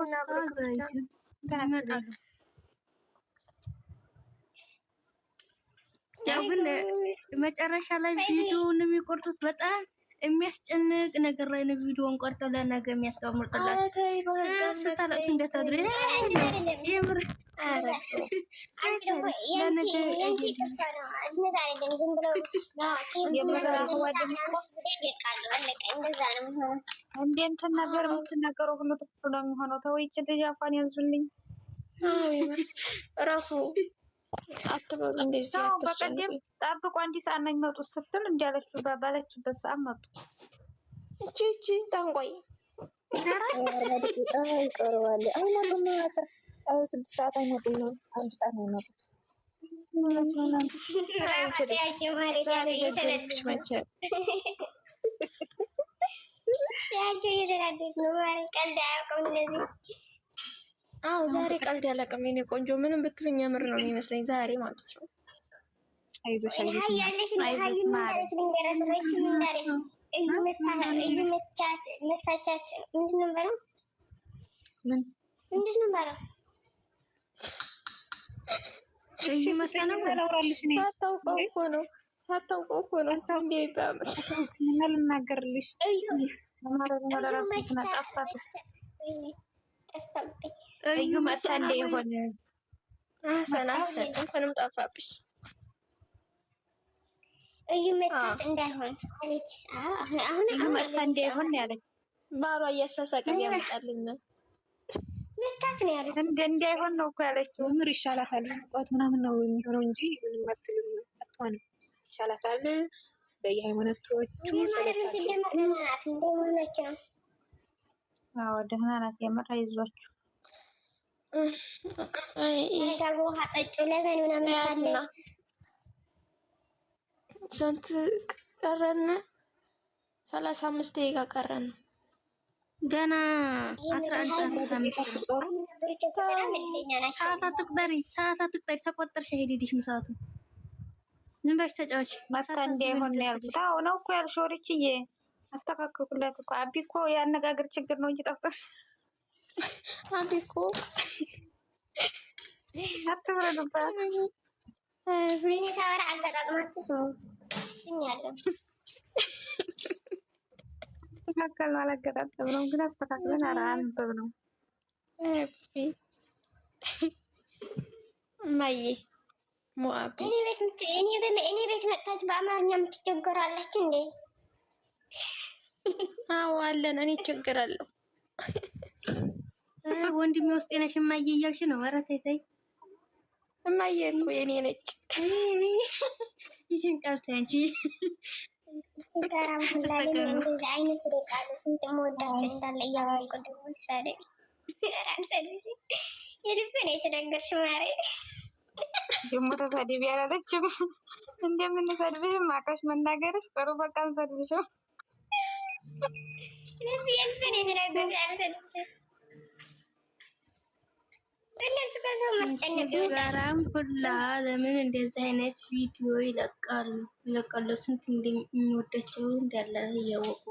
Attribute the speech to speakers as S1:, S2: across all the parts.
S1: ፖስታል በዩቲዩብ ይመጣሉ። ያው ግን መጨረሻ ላይ ቪዲዮውን የሚቆርጡት በጣም የሚያስጨንቅ ነገር ላይ ነው። ቪዲዮውን ቆርጠው ለነገ የሚያስቀምጡላችሁ ስታለቅሱ እንደታድሪ የምር
S2: እንትን ነገር የምትናገረው ሁሉ ትክክል ነው የሚሆነው። ተወይች ልጅ አፋን ያዙልኝ
S3: ራሱ አትበሉ እንደዚህ
S2: በቀደም ጠብቆ አንዲ ሰዓት ነው የሚመጡት ስትል እንዲያለችው ባለችበት ሰዓት መጡ።
S3: እቺ ጠንቋይ
S4: ይቀርባል። አይመጡም። 6 ሰዓት አይመጡም። 1 ሰዓት ነው የሚመጡት።
S3: አዎ ዛሬ ቀልድ ያለቀም የኔ ቆንጆ ምንም ብትሉኝ የምር ነው የሚመስለኝ ዛሬ ማለት ነው።
S2: አይዞሽ
S3: ሳታውቀው እኮ ነው
S2: ልናገርልሽ እዩ መታ እንደ የሆነ
S3: አሰና እንኳንም ጠፋብሽ።
S5: እዩ መታት እንዳይሆን አለች። አሁን
S2: መታ እንዳይሆን ያለች
S3: ባሏ እያሳሳቀን ያመጣልን
S5: መታት ነው ያለች።
S2: እንዳይሆን ነው እኮ ያለችው።
S4: ምር ይሻላታል። ሙቀት ምናምን ነው የሚሆነው እንጂ ምንም አትልም። አትሆንም። ይሻላታል። በየሃይማኖቶቹ
S5: ስለታቸው እንደሆነች ነው።
S2: አዎ ደህና ናት። የምር አይዟችሁ።
S5: ረጋጉ። ውሃ ጠጡ። ለምን ምናምን ካለ
S3: ስንት ቀረን? 35 ደቂቃ ቀረን።
S1: ገና 11 ሰዓት አትቁጠሪ። ተቆጠርሽ ሄድሽ ሰዓቱ ዝም በሽ ተጫዋች
S2: መታ እንዳይሆን ነው ያልኩት። አዎ ነው እኮ ያልሽው ሪችዬ። አስተካክሉለት እኮ አቢ እኮ ያነጋገር ችግር ነው እንጂ ጠፍተሽ
S3: አቢ እኮ
S2: አትበሉባት።
S5: ምን ሳወራ አጋጣጥማችሁ ስኛለሁ።
S2: አስተካከል ነው አላገጣጠም ነው ግን አስተካክለን አንበብ ነው።
S3: ማዬ ሞአቢ
S5: እኔ ቤት መጣችሁ በአማርኛ የምትቸገራላችሁ እንዴ?
S3: አዎ አለን። እኔ እቸገራለሁ።
S1: ወንድሜ ውስጥ ነሽ እማዬ እያልሽ ነው። ኧረ ተይ ተይ
S3: እማዬ እኮ የኔ ነች።
S1: ይሄን ቃል ተይ እንጂ
S5: ሲጋራም ሁላሌ እንደዚህ አይነት ቃሉ ስንት መወዳቸው እንዳለ እያወቁ ደግሞ ይሳደ ራንሰልሽ የልብን የተነገርሽ ማሬ
S2: ጀምሮ ታዲያ ያላለችም እንደምንሰድብሽ ማካሽ መናገርሽ ጥሩ። በቃ እንሰድብሽው
S5: የልብን የተነገርሽ አልሰድብሽም። እነሱ ከሰው ማስጨነቅ
S1: ጋራም ሁላ ለምን እንደዚህ አይነት ቪዲዮ ይለቃሉ? ስንት እንደሚወዳቸው እንዳለ እያወቁ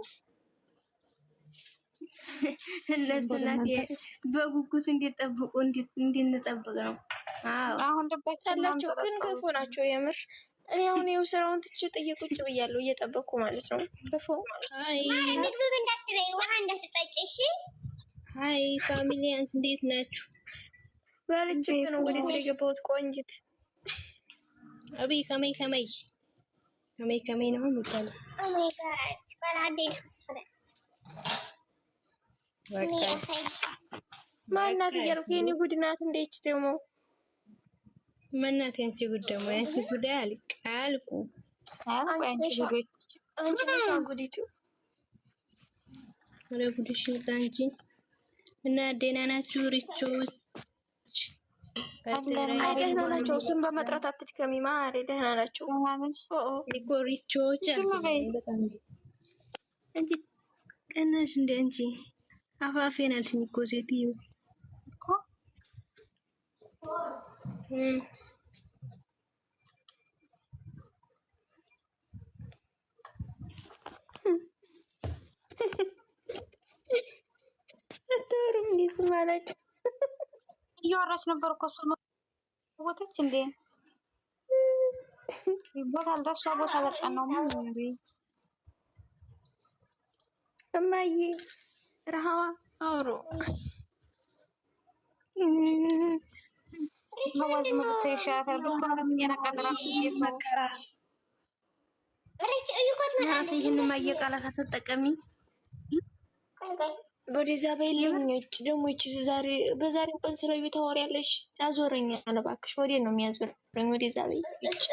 S1: እነሱ ናት በጉጉት እንዲጠብቁ እንድንጠብቅ ነው። አዎ
S2: አሁን
S3: ያላቸው ግን ክፉ ናቸው የምር። እኔ አሁን ይኸው ስራውን ትቼ ጥየቁጭ ብያለሁ እየጠበቅኩ ማለት ነው። ክፉ
S5: ምግብ እንዳትበይ ውሃ እንዳትጠጪ እሺ።
S1: ሀይ ፋሚሊያንስ እንዴት ናችሁ?
S3: ባልቼ ነው ወደ ስራ የገባሁት። ቆንጅት
S1: አብይ ከመይ ነው የሚባለው።
S5: ኦ ማይ ጋድ ባላዴ ተሰረ
S3: ማናት እያልኩ የኔ ጉድ ናት። እንዴች ደግሞ
S1: ማናት ያንቺ ጉድ ደግሞ ያንቺ ጉድ አልቁ።
S3: አንቺ ነሽ ጉዲቱ።
S1: ወደ ጉድሽ ይውጣ እንጂ እና ደህና ናችሁ ሪቾች?
S3: ደህና ናቸው። ስም በመጥራት አትድከሚ ማሬ። ደህና ናቸው
S1: እኮ ሪቾች በጣም እንጂ ቀናሽ እንደ አንቺ አፋፌን አልሽኝ እኮ ሴትዮ እኮ
S3: አትወሩም እንዴ? ዝም አላችሁ?
S2: እያወራች ነበር እኮ እሱ ቦታች እንዴ ቦታ አልደሷ ቦታ በቃ ነው እንዴ
S3: እማዬ ረሃዋ አውሩ
S2: ነዋዝ መብት ይሻታል ብታለም የነቀደራ
S4: መከራ
S5: ረጭ እዩኮት ማለት
S1: ይህን ማየቃላት አትጠቀሚ
S3: ወደዛ በይልኞች ደግሞ እቺ ዛሬ በዛሬው ቀን ስለ ቤት ታወሪያለሽ። ያዞረኛል እባክሽ። ወዴት ነው የሚያዞረኝ? ወደዛ በይ
S5: እሷ